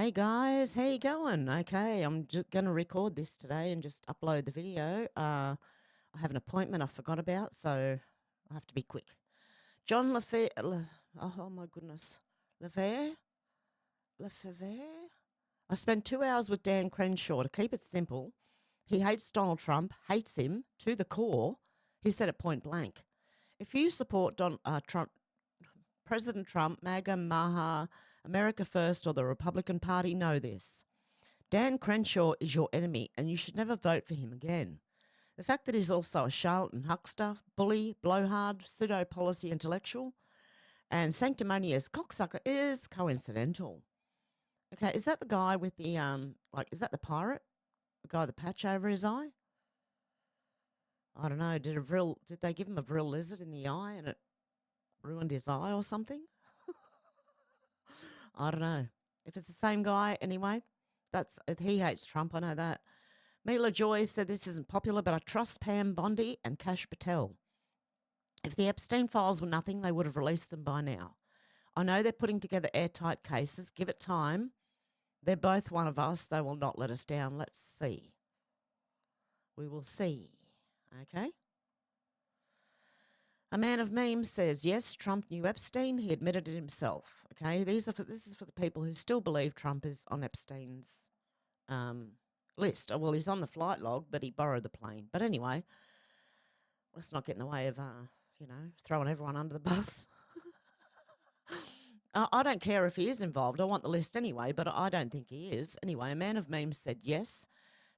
Hey guys, how you going? Okay, I'm going to record this today and just upload the video. I have an appointment I forgot about, so I have to be quick. John Lefevre, oh my goodness, Lefevre? I spent 2 hours with Dan Crenshaw. To keep it simple, he hates Donald Trump, hates him to the core. He said it point blank. If you support President Trump, MAGA, Maha, America First, or the Republican Party, know this. Dan Crenshaw is your enemy, and you should never vote for him again. The fact that he's also a charlatan, huckster, bully, blowhard, pseudo-policy intellectual, and sanctimonious cocksucker is coincidental. Okay, is that the guy with the, is that the pirate? The guy with the patch over his eye? I don't know, did they give him a vril lizard in the eye and it ruined his eye or something? I don't know. If it's the same guy, anyway, he hates Trump, I know that. Mila Joy said this isn't popular, but I trust Pam Bondi and Kash Patel. If the Epstein files were nothing, they would have released them by now. I know they're putting together airtight cases. Give it time. They're both one of us. They will not let us down. Let's see. We will see. Okay? A man of memes says, yes, Trump knew Epstein. He admitted it himself. Okay, this is for the people who still believe Trump is on Epstein's list. Well, he's on the flight log, but he borrowed the plane. But anyway, let's not get in the way of, throwing everyone under the bus. I don't care if he is involved. I want the list anyway, but I don't think he is. Anyway, a man of memes said, yes,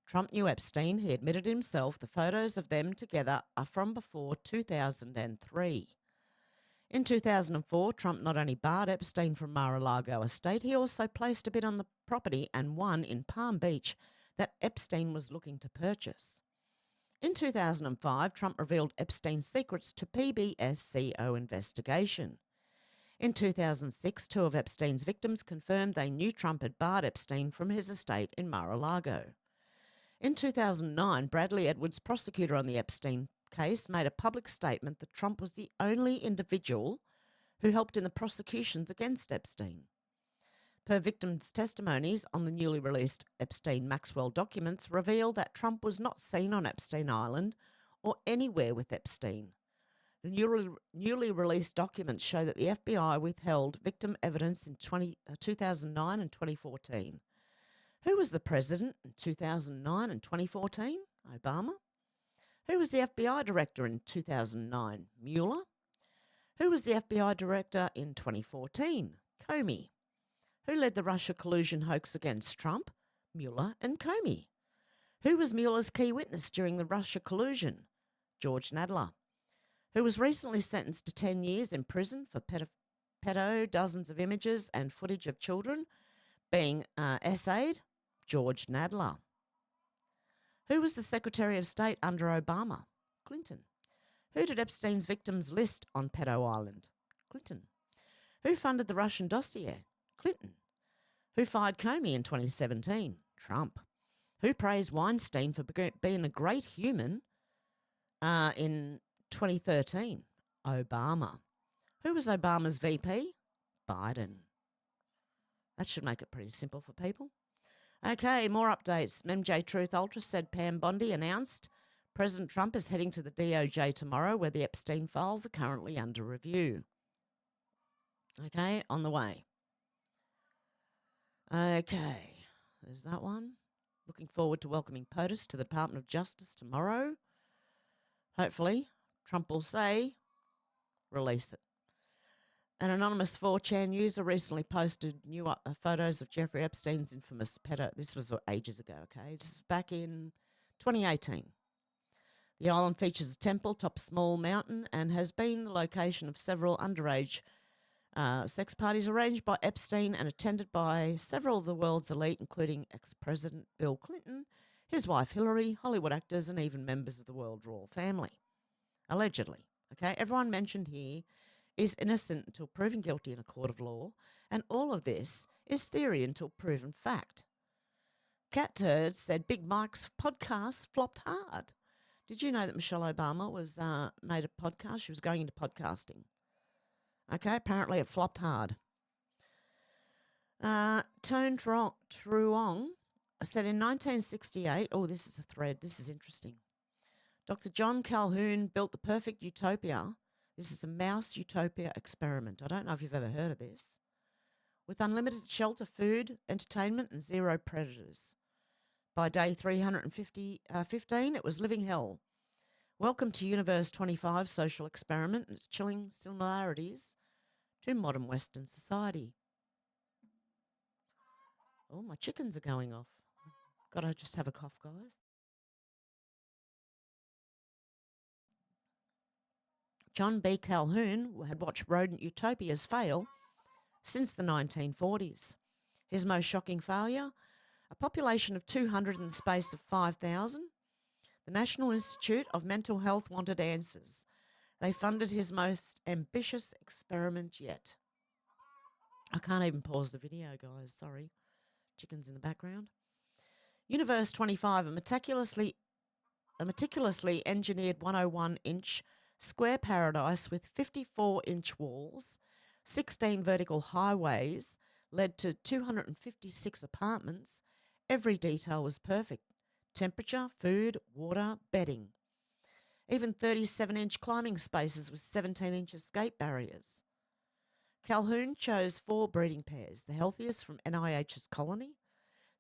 Trump knew Epstein. He admitted himself. The photos of them together are from before 2003. In 2004, Trump not only barred Epstein from Mar-a-Lago estate, he also placed a bid on the property and won in Palm Beach that Epstein was looking to purchase. In 2005, Trump revealed Epstein's secrets to PBS CO investigation. In 2006, two of Epstein's victims confirmed they knew Trump had barred Epstein from his estate in Mar-a-Lago. In 2009, Bradley Edwards, prosecutor on the Epstein case, made a public statement that Trump was the only individual who helped in the prosecutions against Epstein. Per victims' testimonies on the newly released Epstein-Maxwell documents reveal that Trump was not seen on Epstein Island or anywhere with Epstein. The newly released documents show that the FBI withheld victim evidence in 2009 and 2014. Who was the president in 2009 and 2014? Obama. Who was the FBI director in 2009? Mueller. Who was the FBI director in 2014? Comey. Who led the Russia collusion hoax against Trump? Mueller and Comey. Who was Mueller's key witness during the Russia collusion? George Nadler. Who was recently sentenced to 10 years in prison for pedo, dozens of images and footage of children being essayed? George Nadler. Who was the Secretary of State under Obama? Clinton. Who did Epstein's victims list on Pedo Island? Clinton. Who funded the Russian dossier? Clinton. Who fired Comey in 2017? Trump. Who praised Weinstein for being a great human in 2013? Obama. Who was Obama's VP? Biden. That should make it pretty simple for people. Okay, more updates. MJ Truth Ultra said Pam Bondi announced President Trump is heading to the DOJ tomorrow, where the Epstein files are currently under review. Okay, on the way. Okay, there's that one. Looking forward to welcoming POTUS to the Department of Justice tomorrow. Hopefully, Trump will say, release it. An anonymous 4chan user recently posted new photos of Jeffrey Epstein's infamous pedo. This was ages ago, okay? This is back in 2018. The island features a temple atop a small mountain and has been the location of several underage sex parties arranged by Epstein and attended by several of the world's elite, including ex-President Bill Clinton, his wife Hillary, Hollywood actors, and even members of the world royal family. Allegedly, okay? Everyone mentioned here is innocent until proven guilty in a court of law, and all of this is theory until proven fact. Cat Turd said Big Mike's podcast flopped hard. Did you know that Michelle Obama was made a podcast? She was going into podcasting. Okay, apparently it flopped hard. Tone Truong said in 1968, oh, this is a thread, this is interesting. Dr. John Calhoun built the perfect utopia. This is a mouse utopia experiment. I don't know if you've ever heard of this. With unlimited shelter, food, entertainment, and zero predators. By day 315, it was living hell. Welcome to Universe 25 social experiment and its chilling similarities to modern Western society. Oh, my chickens are going off. Gotta just have a cough, guys. John B. Calhoun had watched rodent utopias fail since the 1940s. His most shocking failure, a population of 200 in the space of 5,000. The National Institute of Mental Health wanted answers. They funded his most ambitious experiment yet. I can't even pause the video, guys, sorry. Chickens in the background. Universe 25, a meticulously engineered 101-inch square paradise with 54-inch walls, 16 vertical highways, led to 256 apartments. Every detail was perfect. Temperature, food, water, bedding. Even 37-inch climbing spaces with 17-inch escape barriers. Calhoun chose 4 breeding pairs, the healthiest from NIH's colony.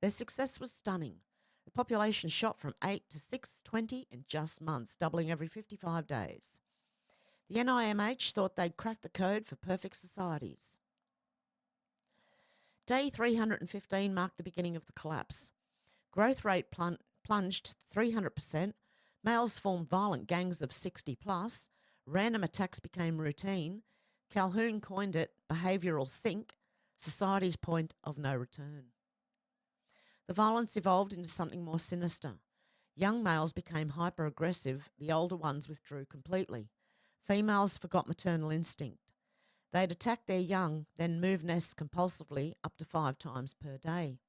Their success was stunning. The population shot from 8 to 620 in just months, doubling every 55 days. The NIMH thought they'd cracked the code for perfect societies. Day 315 marked the beginning of the collapse. Growth rate plunged 300%. Males formed violent gangs of 60 plus. Random attacks became routine. Calhoun coined it behavioural sink, society's point of no return. The violence evolved into something more sinister. Young males became hyper-aggressive. The older ones withdrew completely. Females forgot maternal instinct. They'd attack their young, then move nests compulsively up to 5 times per day.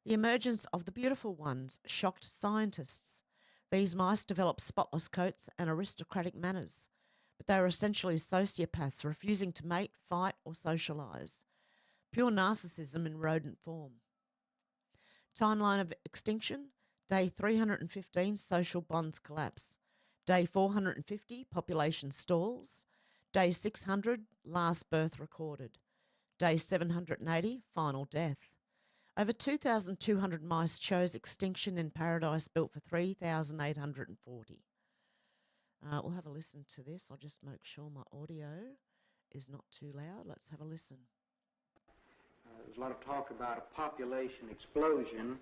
The emergence of the beautiful ones shocked scientists. These mice developed spotless coats and aristocratic manners, but they were essentially sociopaths refusing to mate, fight, or socialise. Pure narcissism in rodent form. Timeline of extinction, day 315, social bonds collapse. Day 450, population stalls. Day 600, last birth recorded. Day 780, final death. Over 2,200 mice chose extinction in paradise built for 3,840. We'll have a listen to this. I'll just make sure my audio is not too loud. Let's have a listen. There's a lot of talk about a population explosion.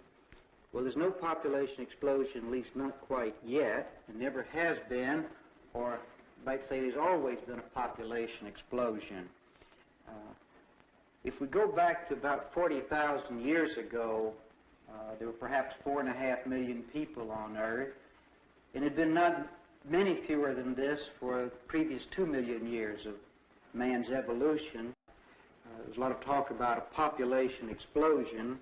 Well, there's no population explosion, at least not quite yet. There never has been, or I might say there's always been a population explosion. If we go back to about 40,000 years ago, there were perhaps 4.5 million people on Earth, and it had been not many fewer than this for the previous 2 million years of man's evolution. There's a lot of talk about a population explosion.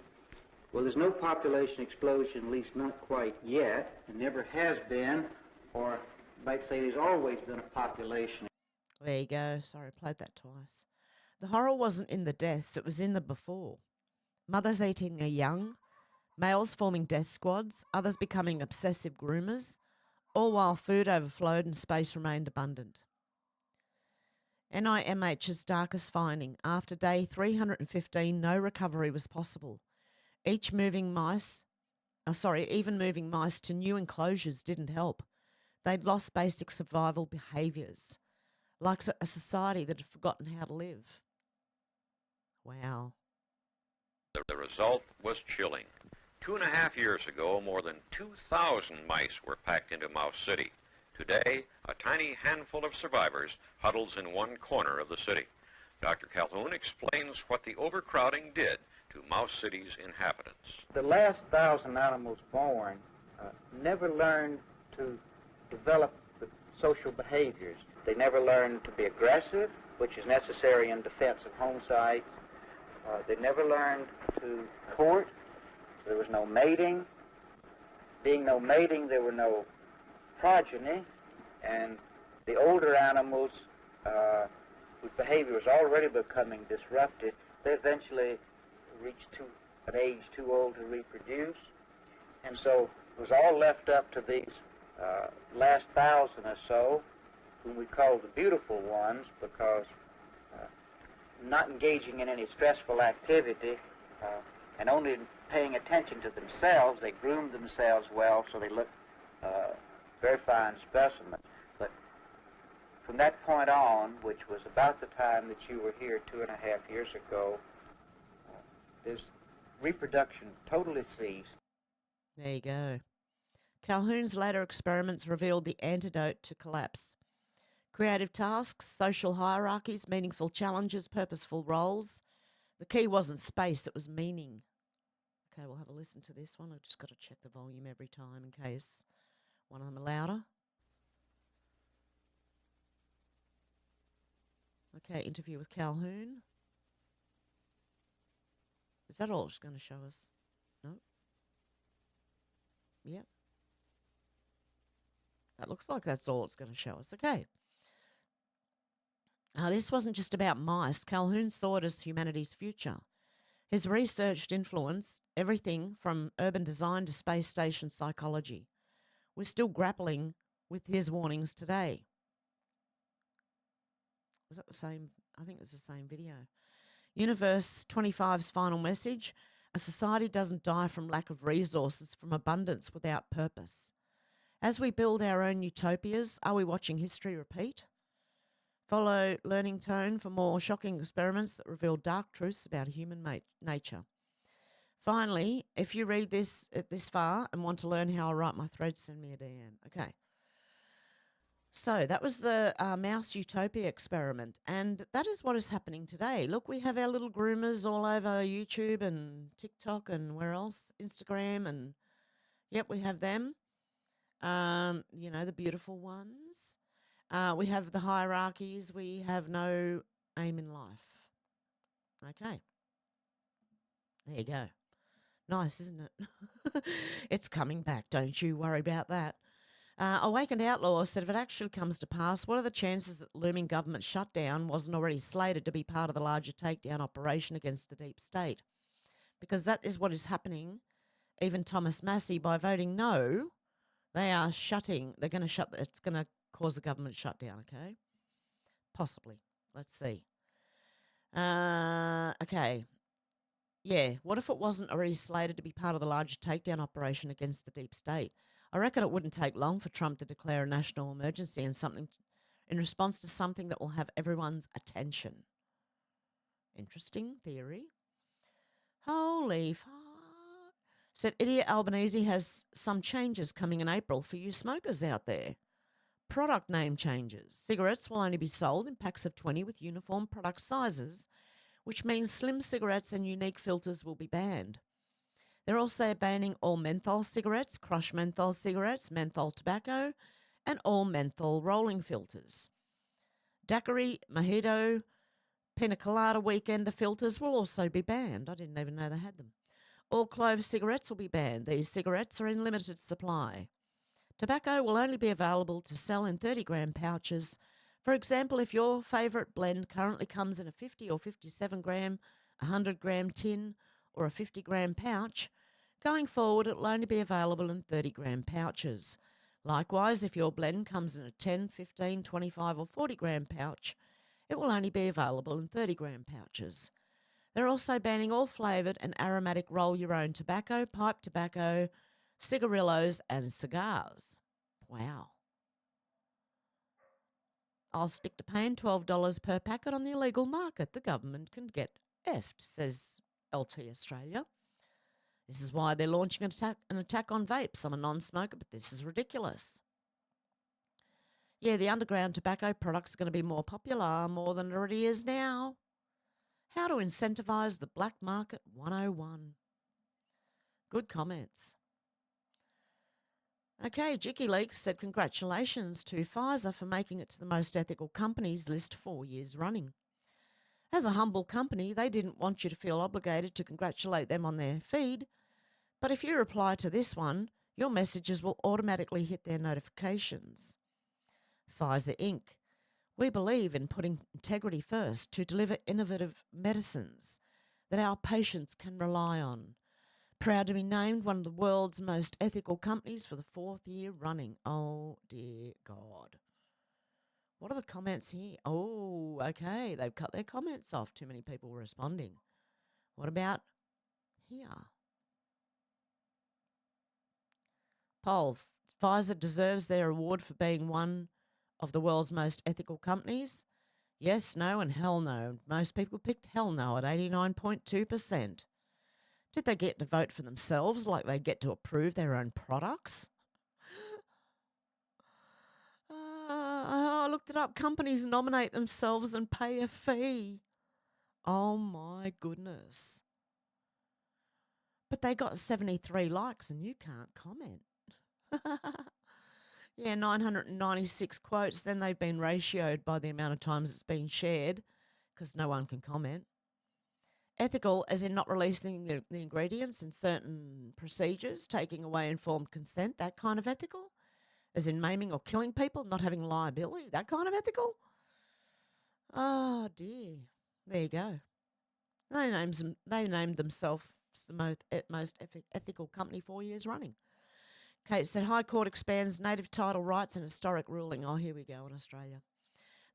Well, there's no population explosion, at least not quite yet. There never has been, or I might say there's always been a population. There you go. Sorry, I played that twice. The horror wasn't in the deaths, it was in the before. Mothers eating their young, males forming death squads, others becoming obsessive groomers, all while food overflowed and space remained abundant. NIMH's darkest finding, after day 315, no recovery was possible. Even moving mice to new enclosures didn't help. They'd lost basic survival behaviours, like a society that had forgotten how to live. Wow. The result was chilling. 2.5 years ago, more than 2,000 mice were packed into Mouse City. Today, a tiny handful of survivors huddles in one corner of the city. Dr. Calhoun explains what the overcrowding did to Mouse City's inhabitants. The last 1,000 animals born never learned to develop the social behaviors. They never learned to be aggressive, which is necessary in defense of home sites. They never learned to court. There was no mating. Being no mating, there were no progeny, and the older animals, whose behavior was already becoming disrupted, they eventually reached an age too old to reproduce. And so it was all left up to these last 1,000 or so, whom we call the beautiful ones, because not engaging in any stressful activity and only paying attention to themselves, they groomed themselves well, so they looked very fine specimens. But from that point on, which was about the time that you were here 2.5 years ago, this reproduction totally ceased. There you go. Calhoun's later experiments revealed the antidote to collapse. Creative tasks, social hierarchies, meaningful challenges, purposeful roles. The key wasn't space, it was meaning. Okay, we'll have a listen to this one. I've just got to check the volume every time in case one of them are louder. Okay, interview with Calhoun. Is that all it's going to show us? No? Yep. That looks like that's all it's going to show us. Okay. This wasn't just about mice. Calhoun saw it as humanity's future. His research influenced everything from urban design to space station psychology. We're still grappling with his warnings today. Is that the same? I think it's the same video. Universe 25's final message: a society doesn't die from lack of resources, from abundance without purpose. As we build our own utopias, are we watching history repeat? Follow Learning Tone for more shocking experiments that reveal dark truths about human nature. Finally, if you read this far and want to learn how I write my thread, send me a DM. Okay. So that was the mouse Utopia experiment, and that is what is happening today. Look, we have our little groomers all over YouTube and TikTok and where else? Instagram, and yep, we have them. You know, the beautiful ones. We have the hierarchies. We have no aim in life. Okay. There you go. Nice, isn't it? It's coming back. Don't you worry about that. Awakened Outlaw said if it actually comes to pass, what are the chances that the looming government shutdown wasn't already slated to be part of the larger takedown operation against the deep state? Because that is what is happening. Even Thomas Massey, by voting no, they are shutting. They're going to shut. It's going to cause a government shutdown, okay? Possibly. Let's see. Okay. Yeah, what if it wasn't already slated to be part of the larger takedown operation against the deep state? I reckon it wouldn't take long for Trump to declare a national emergency and in response to something that will have everyone's attention. Interesting theory. Holy fuck. Said Idiot Albanese has some changes coming in April for you smokers out there. Product name changes. Cigarettes will only be sold in packs of 20 with uniform product sizes, which means slim cigarettes and unique filters will be banned. They're also banning all menthol cigarettes, crushed menthol cigarettes, menthol tobacco, and all menthol rolling filters. Daiquiri, Mojito, Pina Colada Weekender filters will also be banned. I didn't even know they had them. All clove cigarettes will be banned. These cigarettes are in limited supply. Tobacco will only be available to sell in 30-gram pouches. For example, if your favourite blend currently comes in a 50 or 57-gram, 100-gram tin, or a 50-gram pouch, going forward it will only be available in 30-gram pouches. Likewise, if your blend comes in a 10, 15, 25 or 40-gram pouch, it will only be available in 30-gram pouches. They're also banning all flavoured and aromatic roll-your-own tobacco, pipe tobacco, cigarillos and cigars. Wow. I'll stick to paying $12 per packet on the illegal market. The government can get effed, says LT Australia. This is why they're launching an attack on vapes. I'm a non-smoker, but this is ridiculous. Yeah, the underground tobacco products are going to be more popular, more than it already is now. How to incentivise the black market 101. Good comments. Okay, Jicky Leaks said congratulations to Pfizer for making it to the most ethical companies list 4 years running. As a humble company, they didn't want you to feel obligated to congratulate them on their feed, but if you reply to this one, your messages will automatically hit their notifications. Pfizer Inc. We believe in putting integrity first to deliver innovative medicines. that our patients can rely on. Proud to be named one of the world's most ethical companies for the 4th year running. Oh, dear God. What are the comments here? Oh, okay. They've cut their comments off. Too many people responding. What about here? Poll. Pfizer deserves their award for being one of the world's most ethical companies. Yes, no, and hell no. Most people picked hell no at 89.2%. Did they get to vote for themselves like they get to approve their own products? I looked it up. Companies nominate themselves and pay a fee. Oh, my goodness. But they got 73 likes and you can't comment. Yeah, 996 quotes. Then they've been ratioed by the amount of times it's been shared because no one can comment. Ethical, as in not releasing the ingredients in certain procedures, taking away informed consent, that kind of ethical. As in maiming or killing people, not having liability, that kind of ethical. Oh, dear. There you go. They named themselves the most ethical company 4 years running. Kate said, High Court expands native title rights and historic ruling. Oh, here we go in Australia.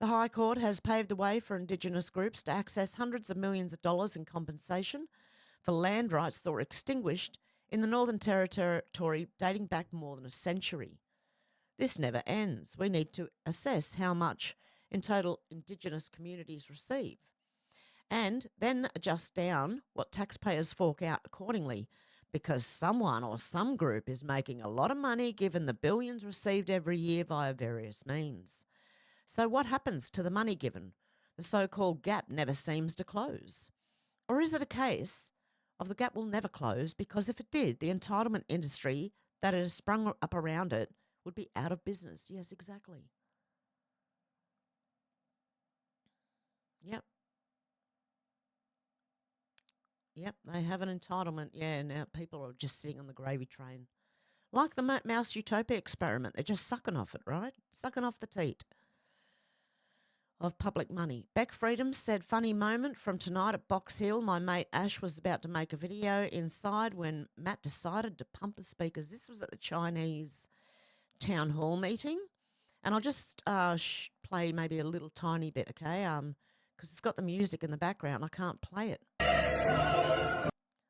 The High Court has paved the way for Indigenous groups to access hundreds of millions of dollars in compensation for land rights that were extinguished in the Northern Territory dating back more than a century. This never ends. We need to assess how much in total Indigenous communities receive and then adjust down what taxpayers fork out accordingly, because someone or some group is making a lot of money given the billions received every year via various means. So what happens to the money given? The so-called gap never seems to close. Or is it a case of the gap will never close because if it did, the entitlement industry that has sprung up around it would be out of business? Yes, exactly. Yep. Yep, they have an entitlement. Yeah, now people are just sitting on the gravy train. Like the mouse Utopia experiment. They're just sucking off it, right? Sucking off the teat of public money. Beck Freedom said, funny moment from tonight at Box Hill. My mate Ash was about to make a video inside when Matt decided to pump the speakers. This was at the Chinese town hall meeting. And I'll just play maybe a little tiny bit, okay? Because it's got the music in the background. I can't play it.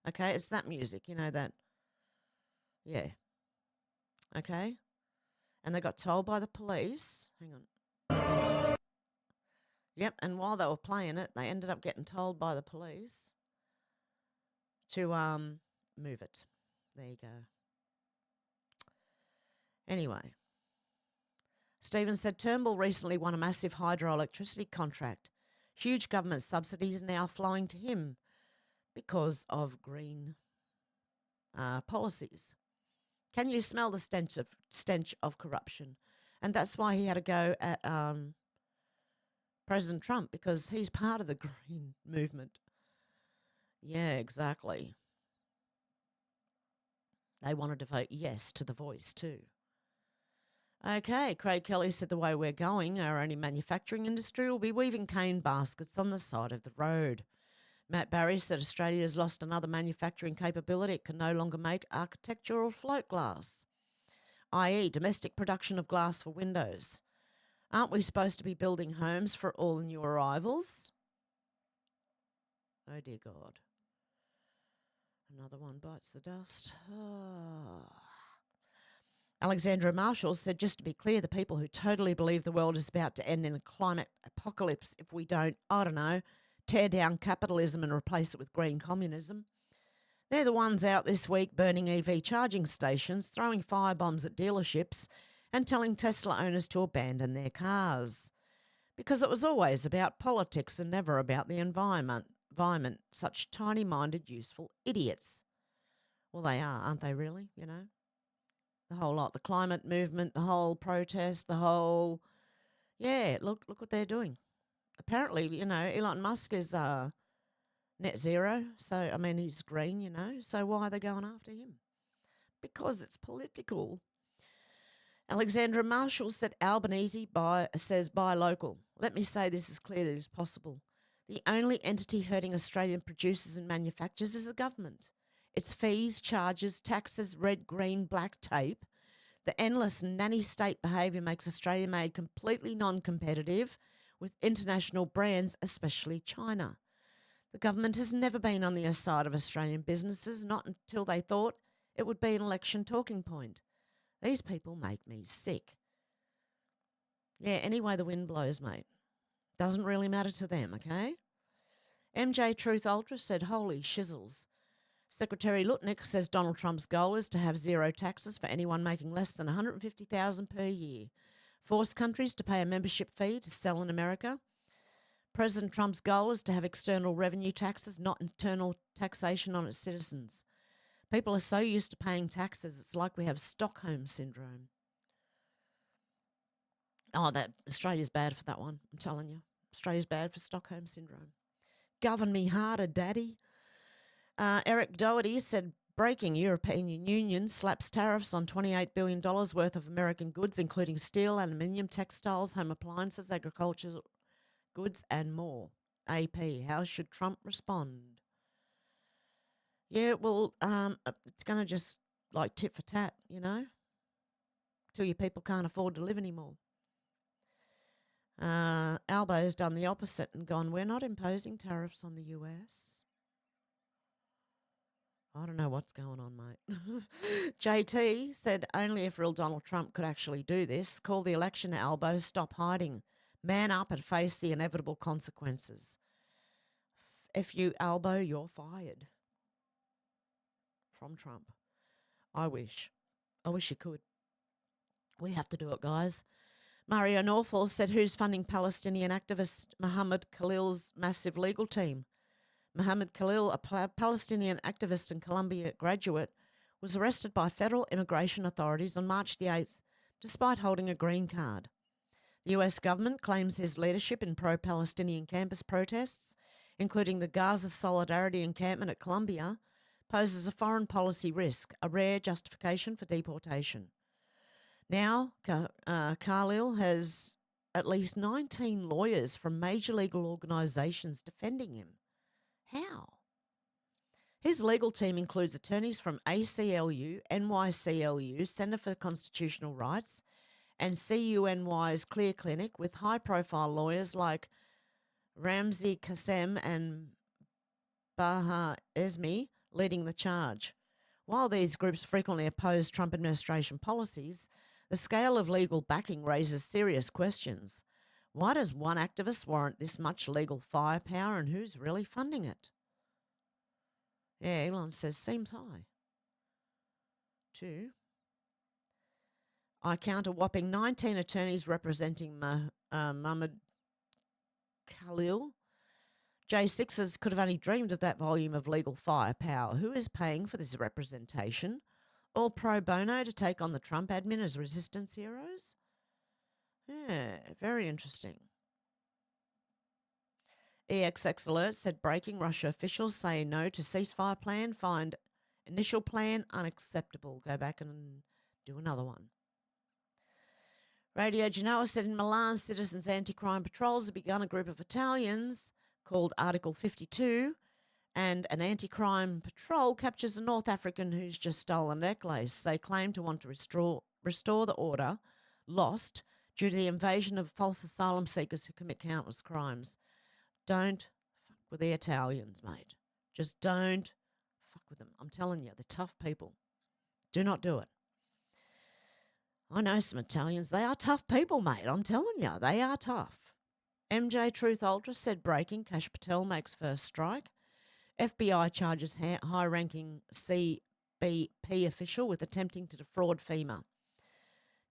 Okay, it's that music, you know that. Yeah. Okay. And they got told by the police. Hang on. Yep, and while they were playing it, they ended up getting told by the police to move it. There you go. Anyway. Stephen said Turnbull recently won a massive hydroelectricity contract. Huge government subsidies now flowing to him because of green policies. Can you smell the stench of corruption? And that's why he had to go at President Trump, because he's part of the green movement. Yeah, exactly. They wanted to vote yes to the voice too. Okay, Craig Kelly said the way we're going, our only manufacturing industry will be weaving cane baskets on the side of the road. Matt Barry said Australia's lost another manufacturing capability. It can no longer make architectural float glass, i.e. domestic production of glass for windows. Aren't we supposed to be building homes for all the new arrivals? Oh, dear God. Another one bites the dust. Oh. Alexandra Marshall said, just to be clear, the people who totally believe the world is about to end in a climate apocalypse if we don't, I don't know, tear down capitalism and replace it with green communism. They're the ones out this week burning EV charging stations, throwing firebombs at dealerships and telling Tesla owners to abandon their cars. Because it was always about politics and never about the environment. Such tiny-minded, useful idiots. Well, they are, aren't they really, you know? The whole lot, the climate movement, the whole protest, the whole... Yeah, look what they're doing. Apparently, you know, Elon Musk is net zero. So, I mean, he's green, you know. So why are they going after him? Because it's political. Alexandra Marshall said Albanese says buy local. Let me say this as clearly as possible. The only entity hurting Australian producers and manufacturers is the government. Its fees, charges, taxes, red, green, black tape. The endless nanny state behaviour makes Australia made completely non-competitive with international brands, especially China. The government has never been on the side of Australian businesses, not until they thought it would be an election talking point. These people make me sick. Yeah, any way the wind blows, mate. Doesn't really matter to them, okay? MJ Truth Ultra said, holy shizzles. Secretary Lutnick says Donald Trump's goal is to have zero taxes for anyone making less than $150,000 per year. Force countries to pay a membership fee to sell in America. President Trump's goal is to have external revenue taxes, not internal taxation on its citizens. People are so used to paying taxes, it's like we have Stockholm Syndrome. Oh, that Australia's bad for that one, I'm telling you. Australia's bad for Stockholm Syndrome. Govern me harder, Daddy. Eric Doherty said, breaking, European Union slaps tariffs on $28 billion worth of American goods, including steel, aluminium, textiles, home appliances, agricultural goods, and more. AP, how should Trump respond? Yeah, well, it's going to just like tit for tat, you know, till your people can't afford to live anymore. Albo's done the opposite and gone, we're not imposing tariffs on the US. I don't know what's going on, mate. JT said, only if real Donald Trump could actually do this. Call the election, Albo. Stop hiding. Man up and face the inevitable consequences. If you, Albo, you're fired. From Trump. I wish you could. We have to do it, guys. Mario Norfall said, who's funding Palestinian activist Mohammed Khalil's massive legal team? Mohammed Khalil, a Palestinian activist and Columbia graduate, was arrested by federal immigration authorities on March the 8th, despite holding a green card. The US government claims his leadership in pro-Palestinian campus protests, including the Gaza Solidarity encampment at Columbia, poses a foreign policy risk, a rare justification for deportation. Now, Khalil has at least 19 lawyers from major legal organisations defending him. How? His legal team includes attorneys from ACLU, NYCLU, Centre for Constitutional Rights, and CUNY's Clear Clinic, with high-profile lawyers like Ramzi Qassem and Baha Esmi leading the charge. While these groups frequently oppose Trump administration policies, the scale of legal backing raises serious questions. Why does one activist warrant this much legal firepower, and who's really funding it? Yeah, Elon says, seems high. 2. I count a whopping 19 attorneys representing Mohammed Khalil. J6s could have only dreamed of that volume of legal firepower. Who is paying for this representation? All pro bono to take on the Trump admin as resistance heroes? Yeah, very interesting. EXX Alert said breaking, Russia officials say no to ceasefire plan, find initial plan unacceptable. Go back and do another one. Radio Genoa said in Milan, citizens' anti-crime patrols have begun a group of Italians called Article 52, and an anti-crime patrol captures a North African who's just stolen a necklace. They claim to want to restore the order lost due to the invasion of false asylum seekers who commit countless crimes. Don't fuck with the Italians, mate. Just don't fuck with them. I'm telling you, they're tough people. Do not do it. I know some Italians. They are tough people, mate. I'm telling you, they are tough. MJ Truth Ultra said breaking, Kash Patel makes first strike. FBI charges high-ranking CBP official with attempting to defraud FEMA.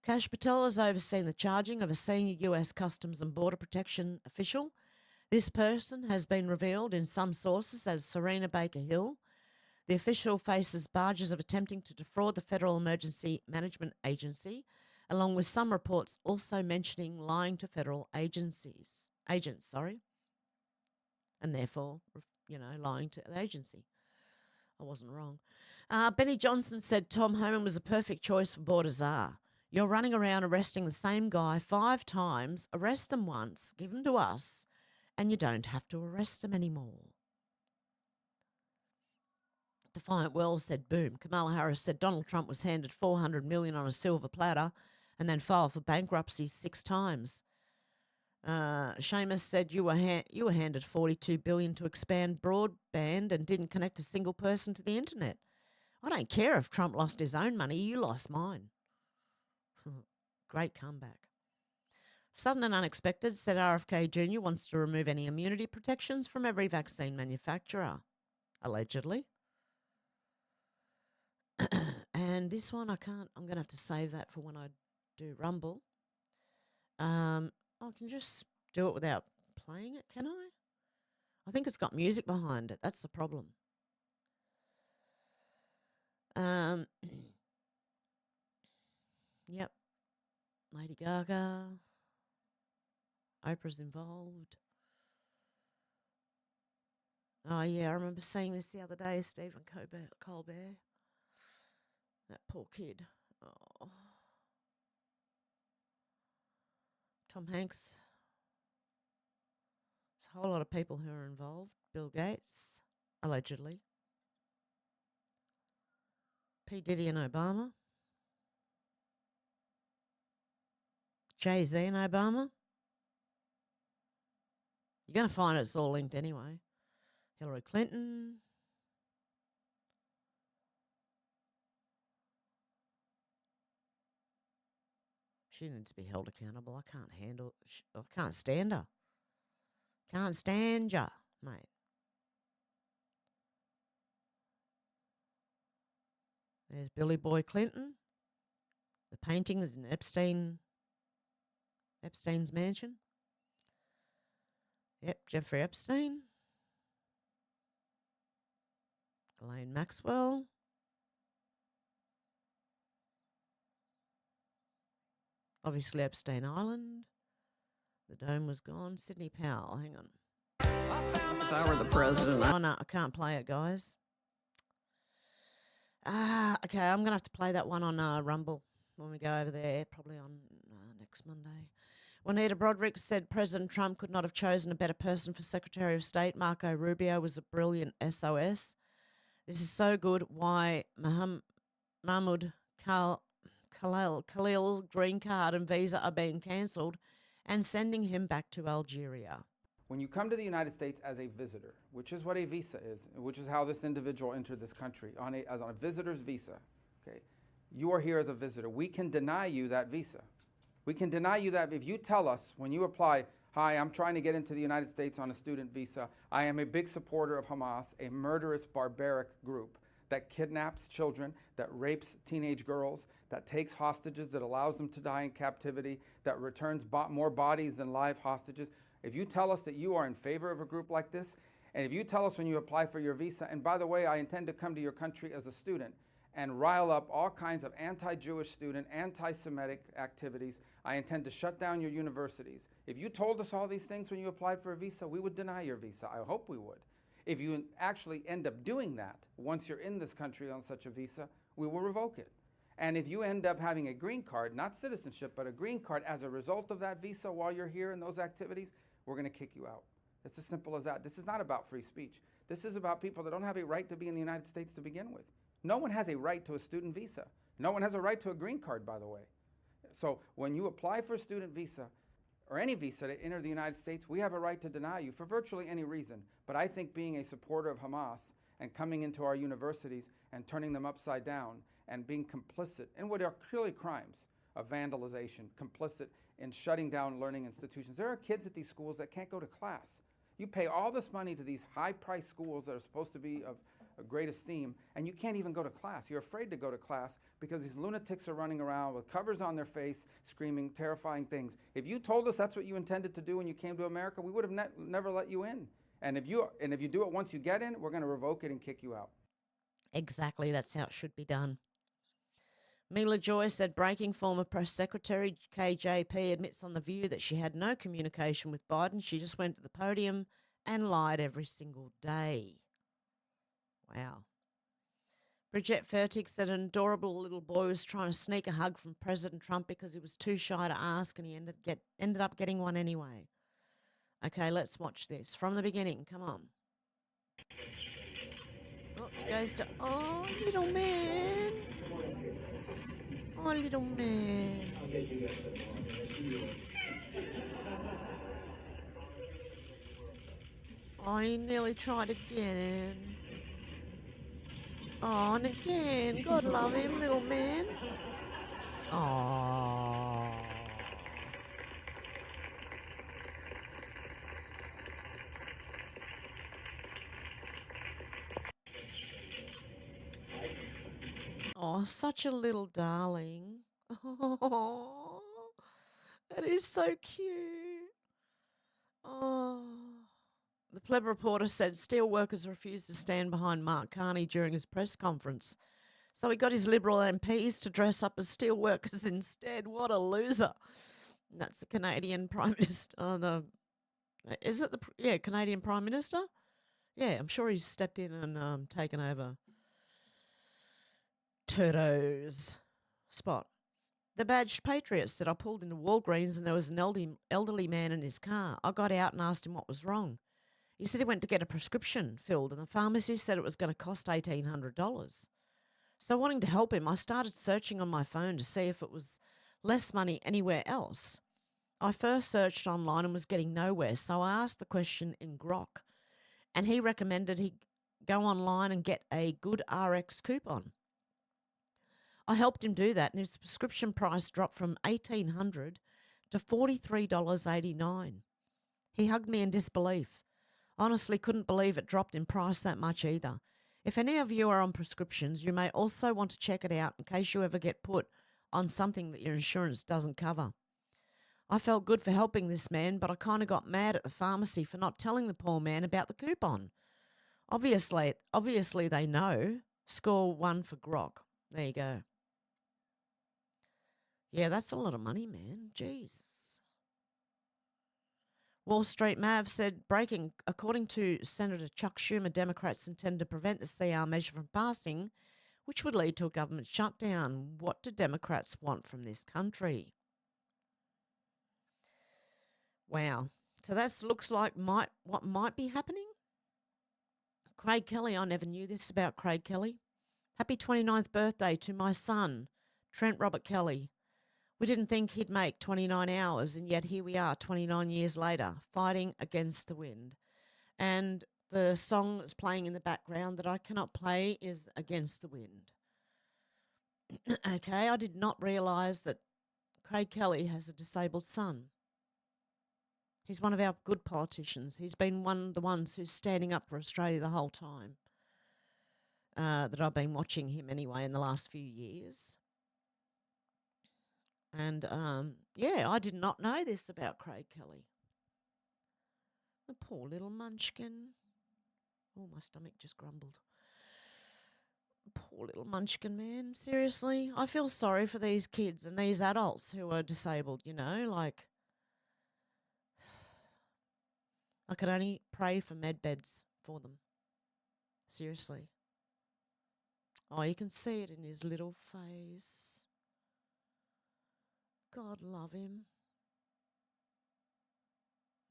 Kash Patel has overseen the charging of a senior US Customs and Border Protection official. This person has been revealed in some sources as Serena Baker Hill. The official faces charges of attempting to defraud the Federal Emergency Management Agency, along with some reports also mentioning lying to federal agents, and therefore, lying to the agency. I wasn't wrong. Benny Johnson said Tom Homan was a perfect choice for border czar. You're running around arresting the same guy 5 times, arrest them once, give them to us, and you don't have to arrest them anymore. Defiant Wells said, boom. Kamala Harris said Donald Trump was handed $400 million on a silver platter and then filed for bankruptcy 6 times. Seamus said you were handed $42 billion to expand broadband and didn't connect a single person to the internet. I don't care if Trump lost his own money, you lost mine. Great comeback. Sudden and unexpected said RFK Jr. wants to remove any immunity protections from every vaccine manufacturer, allegedly. And this one I'm going to have to save that for when I do Rumble. I can just do it without playing it, can I? I think it's got music behind it. That's the problem. Yep. Lady Gaga. Oprah's involved. Oh, yeah, I remember seeing this the other day, Stephen Colbert. That poor kid. Oh. Tom Hanks. There's a whole lot of people who are involved. Bill Gates, allegedly. P. Diddy and Obama. Jay-Z and Obama. You're going to find it's all linked anyway. Hillary Clinton. She needs to be held accountable. I can't stand her. Can't stand ya, mate. There's Billy Boy Clinton. The painting is in Epstein's mansion. Yep, Jeffrey Epstein. Ghislaine Maxwell. Obviously Epstein Island. The dome was gone. Sidney Powell, hang on. If I were the president. Oh, no, I can't play it, guys. Okay, I'm going to have to play that one on Rumble when we go over there, probably on next Monday. Juanita Broderick said President Trump could not have chosen a better person for Secretary of State. Marco Rubio was a brilliant SOS. This is so good. Why Mahmoud Khalil green card and visa are being cancelled and sending him back to Algeria. When you come to the United States as a visitor, which is what a visa is, which is how this individual entered this country, as on a visitor's visa, okay, you are here as a visitor. We can deny you that visa. We can deny you that if you tell us when you apply, hi, I'm trying to get into the United States on a student visa. I am a big supporter of Hamas, a murderous, barbaric group that kidnaps children, that rapes teenage girls, that takes hostages, that allows them to die in captivity, that returns more bodies than live hostages. If you tell us that you are in favor of a group like this, and if you tell us when you apply for your visa, and by the way, I intend to come to your country as a student and rile up all kinds of anti-Jewish student, anti-Semitic activities, I intend to shut down your universities. If you told us all these things when you applied for a visa, we would deny your visa. I hope we would. If you actually end up doing that, once you're in this country on such a visa, we will revoke it. And if you end up having a green card, not citizenship, but a green card as a result of that visa while you're here in those activities, we're going to kick you out. It's as simple as that. This is not about free speech. This is about people that don't have a right to be in the United States to begin with. No one has a right to a student visa. No one has a right to a green card, by the way. So when you apply for a student visa, or any visa to enter the United States, we have a right to deny you for virtually any reason. But I think being a supporter of Hamas and coming into our universities and turning them upside down and being complicit in what are clearly crimes of vandalization, complicit in shutting down learning institutions. There are kids at these schools that can't go to class. You pay all this money to these high-priced schools that are supposed to be of great esteem, and you can't even go to class. You're afraid to go to class because these lunatics are running around with covers on their face, screaming terrifying things. If you told us that's what you intended to do when you came to America, we would have never let you in. And if you do it once you get in, we're going to revoke it and kick you out. Exactly, that's how it should be done. Mila Joy said breaking former press secretary KJP admits on The View that she had no communication with Biden. She just went to the podium and lied every single day. Wow. Bridget Fertig said an adorable little boy was trying to sneak a hug from President Trump because he was too shy to ask and he ended up getting one anyway. Okay, let's watch this from the beginning. Come on. Oh, it goes to, oh, little man. Oh, little man. Oh, he nearly tried again. Oh, and again. God love him, little man. Oh. Oh, such a little darling. Oh, that is so cute. Oh. The Pleb reporter said steelworkers refused to stand behind Mark Carney during his press conference. So he got his Liberal MPs to dress up as steelworkers instead. What a loser. And that's the Canadian Prime Minister. Is it the Canadian Prime Minister? Yeah, I'm sure he's stepped in and taken over Trudeau's spot. The badged patriot said, I pulled into Walgreens and there was an elderly man in his car. I got out and asked him what was wrong. He said he went to get a prescription filled and the pharmacist said it was going to cost $1,800. So wanting to help him, I started searching on my phone to see if it was less money anywhere else. I first searched online and was getting nowhere, so I asked the question in Grok, and he recommended he go online and get a good RX coupon. I helped him do that, and his prescription price dropped from $1,800 to $43.89. He hugged me in disbelief. Honestly, couldn't believe it dropped in price that much either. If any of you are on prescriptions, you may also want to check it out in case you ever get put on something that your insurance doesn't cover. I felt good for helping this man, but I kind of got mad at the pharmacy for not telling the poor man about the coupon. Obviously they know. Score 1 for Grok. There you go. Yeah, that's a lot of money, man. Jesus. Wall Street Mav said, breaking, according to Senator Chuck Schumer, Democrats intend to prevent the CR measure from passing, which would lead to a government shutdown. What do Democrats want from this country? Wow. So that looks like what might be happening. Craig Kelly, I never knew this about Craig Kelly. Happy 29th birthday to my son, Trent Robert Kelly. We didn't think he'd make 29 hours, and yet here we are 29 years later, fighting against the wind. And the song that's playing in the background that I cannot play is Against the Wind. Okay, I did not realise that Craig Kelly has a disabled son. He's one of our good politicians. He's been one of the ones who's standing up for Australia the whole time that I've been watching him anyway in the last few years. And, I did not know this about Craig Kelly. The poor little munchkin. Oh, my stomach just grumbled. Poor little munchkin, man. Seriously, I feel sorry for these kids and these adults who are disabled, like... I could only pray for med beds for them. Seriously. Oh, you can see it in his little face. God love him.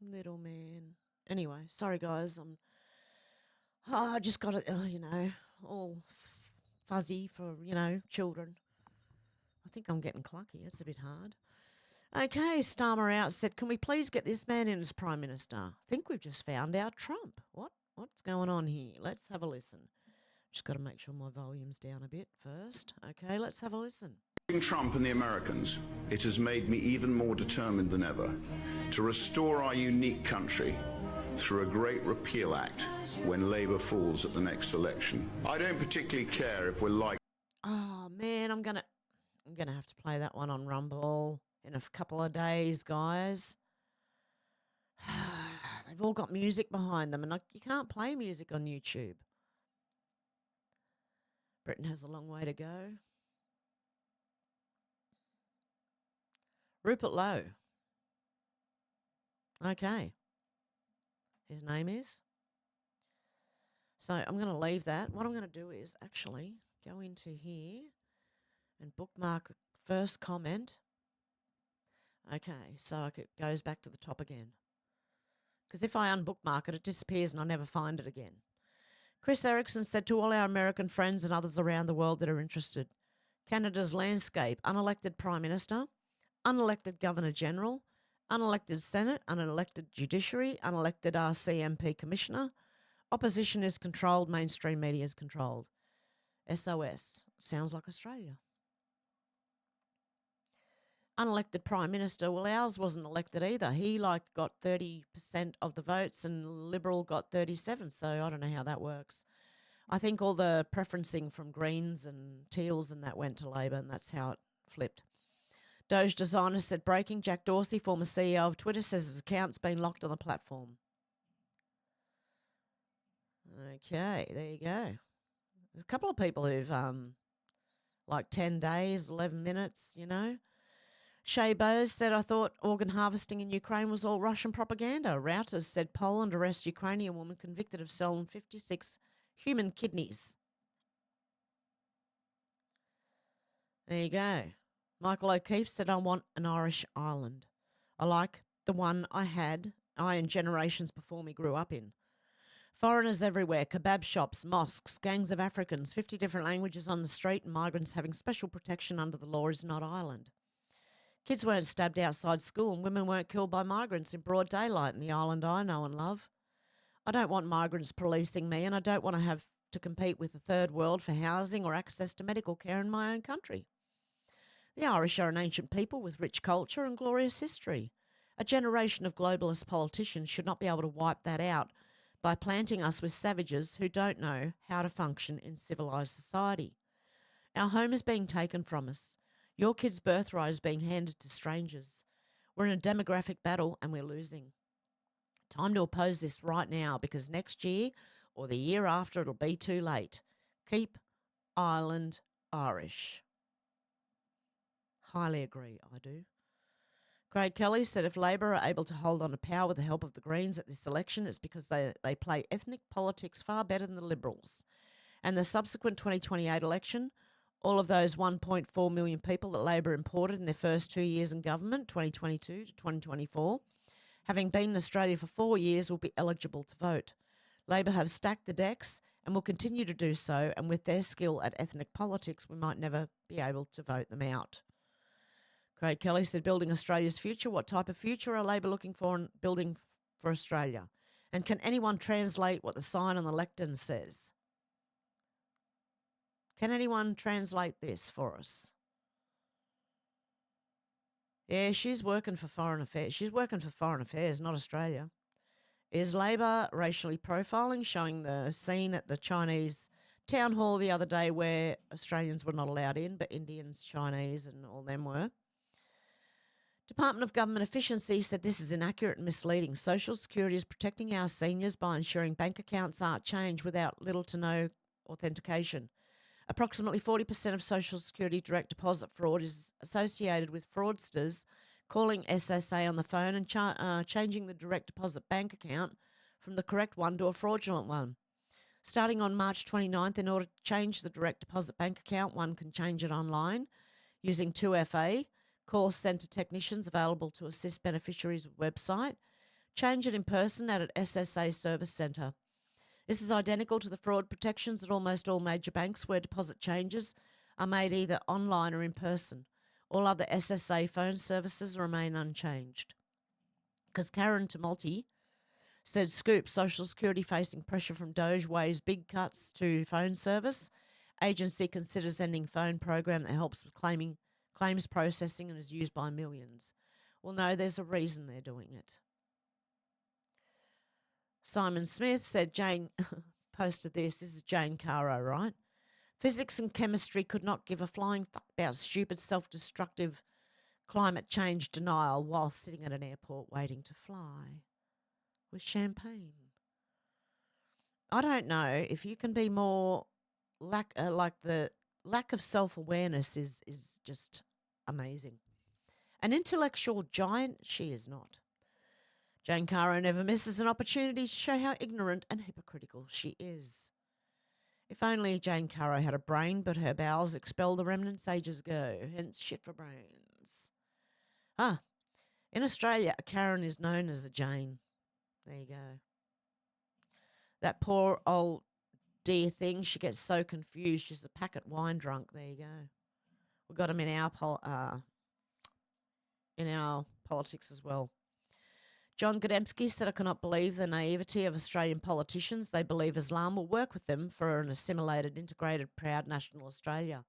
Little man. Anyway, sorry guys. I just got it, all fuzzy for, children. I think I'm getting clucky. It's a bit hard. Okay, Starmer Out said, can we please get this man in as Prime Minister? I think we've just found out Trump. What's going on here? Let's have a listen. Just got to make sure my volume's down a bit first. Okay, let's have a listen. Trump and the Americans, it has made me even more determined than ever to restore our unique country through a great repeal act when Labour falls at the next election. I don't particularly care if we're like... Oh, man, I'm gonna have to play that one on Rumble in a couple of days, guys. They've all got music behind them, and you can't play music on YouTube. Britain has a long way to go. Rupert Lowe. Okay. His name is. So I'm going to leave that. What I'm going to do is actually go into here and bookmark the first comment. Okay, so it goes back to the top again. because if I unbookmark it, it disappears and I never find it again. Chris Erickson said to all our American friends and others around the world that are interested, Canada's landscape, unelected Prime Minister, unelected Governor-General, unelected Senate, unelected Judiciary, unelected RCMP Commissioner, opposition is controlled, mainstream media is controlled. SOS. Sounds like Australia. Unelected Prime Minister, well, ours wasn't elected either. He got 30% of the votes and Liberal got 37, so I don't know how that works. I think all the preferencing from Greens and Teals and that went to Labor, and that's how it flipped. Doge designer said breaking. Jack Dorsey, former CEO of Twitter, says his account's been locked on the platform. Okay, there you go. There's a couple of people who've, 10 days, 11 minutes, you know. Shay Bowes said, I thought organ harvesting in Ukraine was all Russian propaganda. Reuters said Poland arrests Ukrainian woman convicted of selling 56 human kidneys. There you go. Michael O'Keefe said, I want an Irish island. I like the one I and generations before me grew up in. Foreigners everywhere, kebab shops, mosques, gangs of Africans, 50 different languages on the street, and migrants having special protection under the law is not Ireland. Kids weren't stabbed outside school and women weren't killed by migrants in broad daylight in the island I know and love. I don't want migrants policing me, and I don't want to have to compete with the third world for housing or access to medical care in my own country. The Irish are an ancient people with rich culture and glorious history. A generation of globalist politicians should not be able to wipe that out by planting us with savages who don't know how to function in civilised society. Our home is being taken from us. Your kid's birthright is being handed to strangers. We're in a demographic battle and we're losing. Time to oppose this right now, because next year or the year after it'll be too late. Keep Ireland Irish. Highly agree, I do. Craig Kelly said if Labor are able to hold on to power with the help of the Greens at this election, it's because they play ethnic politics far better than the Liberals. And the subsequent 2028 election, all of those 1.4 million people that Labor imported in their first 2 years in government, 2022 to 2024, having been in Australia for 4 years, will be eligible to vote. Labor have stacked the decks and will continue to do so, and with their skill at ethnic politics, we might never be able to vote them out. Craig Kelly said, building Australia's future, what type of future are Labor looking for in building for Australia? And can anyone translate what the sign on the lectern says? Can anyone translate this for us? Yeah, she's working for Foreign Affairs. She's working for Foreign Affairs, not Australia. Is Labor racially profiling, showing the scene at the Chinese town hall the other day where Australians were not allowed in, but Indians, Chinese and all them were? Department of Government Efficiency said this is inaccurate and misleading. Social Security is protecting our seniors by ensuring bank accounts aren't changed without little to no authentication. Approximately 40% of Social Security direct deposit fraud is associated with fraudsters calling SSA on the phone and changing the direct deposit bank account from the correct one to a fraudulent one. Starting on March 29th, in order to change the direct deposit bank account, one can change it online using 2FA, call centre technicians available to assist beneficiaries with website, change it in person at an SSA service centre. This is identical to the fraud protections at almost all major banks where deposit changes are made either online or in person. All other SSA phone services remain unchanged. Because Karen Tumulty said, Scoop, Social Security facing pressure from Doge weighs big cuts to phone service. Agency considers ending phone program that helps with claims processing and is used by millions. Well, no, there's a reason they're doing it. Simon Smith said, Jane posted this. This is Jane Caro, right? Physics and chemistry could not give a flying fuck about stupid self-destructive climate change denial while sitting at an airport waiting to fly with champagne. I don't know if you can be more the lack of self-awareness is just amazing. An intellectual giant, she is not. Jane Caro never misses an opportunity to show how ignorant and hypocritical she is. If only Jane Caro had a brain, but her bowels expelled the remnants ages ago, hence shit for brains. In Australia, a Karen is known as a Jane. There you go. That poor old dear thing, she gets so confused. She's a packet wine drunk. There you go. We've got them in our politics as well. John Godemsky said, I cannot believe the naivety of Australian politicians. They believe Islam will work with them for an assimilated, integrated, proud national Australia.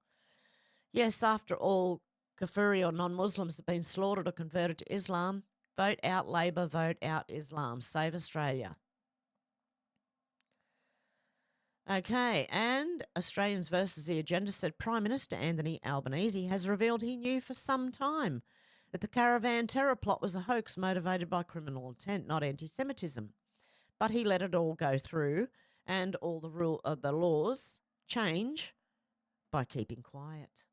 Yes, after all, Kafiri or non-Muslims have been slaughtered or converted to Islam. Vote out Labor, vote out Islam. Save Australia. Okay, and Australians versus the Agenda said Prime Minister Anthony Albanese has revealed he knew for some time that the caravan terror plot was a hoax motivated by criminal intent, not anti-Semitism. But he let it all go through, and all the laws change by keeping quiet.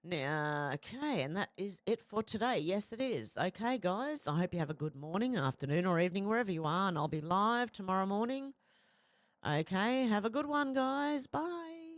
Now, okay, and that is it for today. Yes, it is. Okay, guys, I hope you have a good morning, afternoon, or evening, wherever you are, and I'll be live tomorrow morning. Okay, have a good one, guys. Bye.